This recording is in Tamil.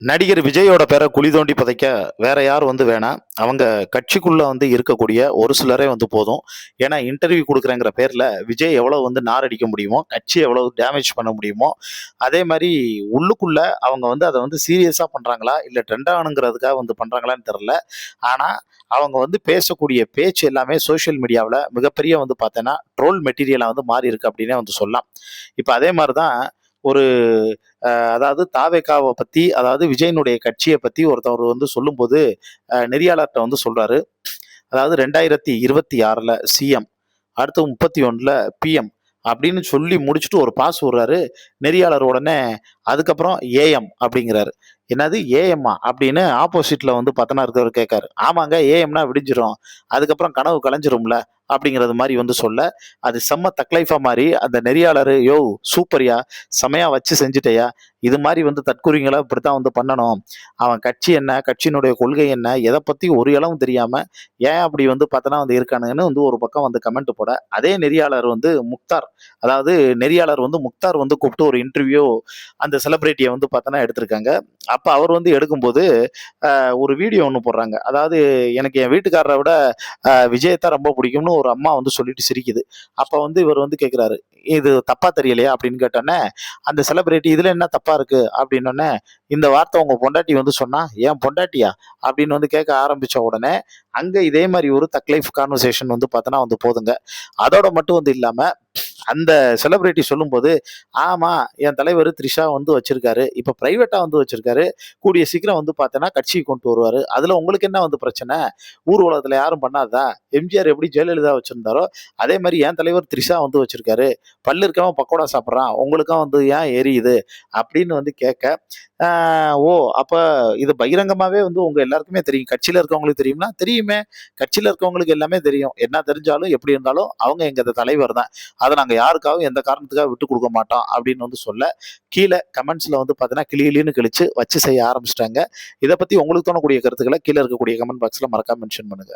நடிகர் விஜயோட பேரை குழி தோண்டி புதைக்க வேற யார் வேணாம். அவங்க கட்சிக்குள்ள இருக்கக்கூடிய ஒரு சிலரே போதும். ஏன்னா இன்டர்வியூ குடுக்குறேங்கிற பேர்ல விஜய் எவ்வளவு நாரடிக்க முடியுமோ, கட்சி எவ்வளவு டேமேஜ் பண்ண முடியுமோ, அதே மாரி உள்ளுக்குள்ள அவங்க அத சீரியஸா பண்றாங்களா? இல்ல ட்ரெண்ட் ஆகணுங்கிறதுக்காக பண்றாங்களான்னு தெரியல. ஆனா அவங்க பேசக்கூடிய பேச்சு எல்லாமே சோசியல் மீடியாவுல மிகப்பெரிய பார்த்தேன்னா, ட்ரோல் மெட்டீரியலா மாறி இருக்கு அப்படின்னே சொல்லலாம். இப்ப அதே மாரி தான் ஒரு அதாவது தாவேகாவ பத்தி, அதாவது விஜயனுடைய கட்சிய பத்தி ஒருத்தவர் சொல்லும்போது, நெறியாளர்ட்ட சொல்றாரு. அதாவது 2026ல சிஎம், அடுத்து 31ல பிஎம் அப்படின்னு சொல்லி முடிச்சுட்டு ஒரு பாஸ் விடுறாரு. நெறியாளர் உடனே அதுக்கப்புறம் ஏஎம் அப்படிங்கிறாரு. என்னது ஏஎம்மா அப்படின்னு ஆப்போசிட்ல பார்த்தனா இருக்கிறவர் கேட்காரு. ஆமாங்க ஏஎம்னா விடிஞ்சிரும். அதுக்கப்புறம் கனவு கலைஞ்சிரும்ல அப்படிங்கிறது மாதிரி சொல்ல, அது செம்ம தக்லைஃபா மாறி அந்த நெறியாளரு, யோவ் சூப்பர்யா, செமையா வச்சு செஞ்சுட்டயா, இது மாதிரி தற்குறிங்களா இப்படித்தான் பண்ணணும். அவன் கட்சி என்ன, கட்சியினுடைய கொள்கை என்ன, எதை பத்தி ஒரு இளவும் தெரியாம ஏன் அப்படி பார்த்தனா இருக்கானுங்கன்னு ஒரு பக்கம் கமெண்ட் போட, அதே நெறியாளர் முக்தார், அதாவது நெறியாளர் முக்தார் கூப்பிட்டு ஒரு இன்டர்வியூ அந்த செலிபிரிட்டியை பார்த்தனா எடுத்திருக்காங்க. அப்ப அவர் எடுக்கும்போது ஒரு வீடியோ ஒன்று போடுறாங்க. அதாவது எனக்கு என் வீட்டுக்காரரை விட விஜயத்தான் ரொம்ப பிடிக்கும்னு ஒரு அம்மா சொல்லிட்டு சிரிக்குது. அப்ப இவர் கேட்கிறாரு, இது தப்பா தெரியலையா அப்படின்னு கேட்டோன்னே, அந்த செலிபிரிட்டி இதுல என்ன தப்பா இருக்கு அப்படின்னோடனே, இந்த வார்த்தை உங்க பொண்டாட்டி சொன்னா, ஏன் பொண்டாட்டியா அப்படின்னு கேட்க ஆரம்பிச்ச உடனே அங்க இதே மாதிரி ஒரு தக்லைஃப் கான்வர்சேஷன் பார்த்தோன்னா போதுங்க. அதோட மட்டும் இல்லாம அந்த செலிபிரிட்டி சொல்லும்போது, ஆமா என் தலைவர் த்ரிஷா வச்சிருக்காரு, இப்ப பிரைவேட்டா வச்சிருக்காரு, கூடிய சீக்கிரம் பார்த்தேன்னா கட்சிக்கு கொண்டு வருவாரு, அதுல உங்களுக்கு என்ன பிரச்சனை, ஊர் உலகத்துல யாரும் பண்ணாதா, எம்ஜிஆர் எப்படி ஜெயலலிதா வச்சிருந்தாரோ அதே மாதிரி என் தலைவர் த்ரிஷா வச்சிருக்காரு, பல்லு இருக்கவன் பக்கோடா சாப்பிட்றான், உங்களுக்கும் ஏன் எரியுது அப்படின்னு கேட்க, ஓ அப்ப இது பகிரங்கமாவே உங்க எல்லாருக்குமே தெரியும், கட்சியில இருக்கவங்களுக்கு தெரியும்னா தெரியுமே, கட்சியில இருக்கவங்களுக்கு எல்லாமே தெரியும், என்ன தெரிஞ்சாலும் எப்படி இருந்தாலும் அவங்க எங்க தலைவர் தான், அதை நாங்க யாருக்காகவும் எந்த காரணத்துக்காக விட்டு கொடுக்க மாட்டோம் அப்படின்னு சொல்ல, கீழே கமெண்ட்ஸ்ல பார்த்தீங்கன்னா கிளின்னு கிழிச்சு வச்சு செய்ய ஆரம்பிச்சிட்டாங்க. இதை பத்தி உங்களுக்கு தோணக்கூடிய கருத்துக்களை கீழே இருக்கக்கூடிய கமெண்ட் பாக்ஸ்ல மறக்காம மென்ஷன் பண்ணுங்க.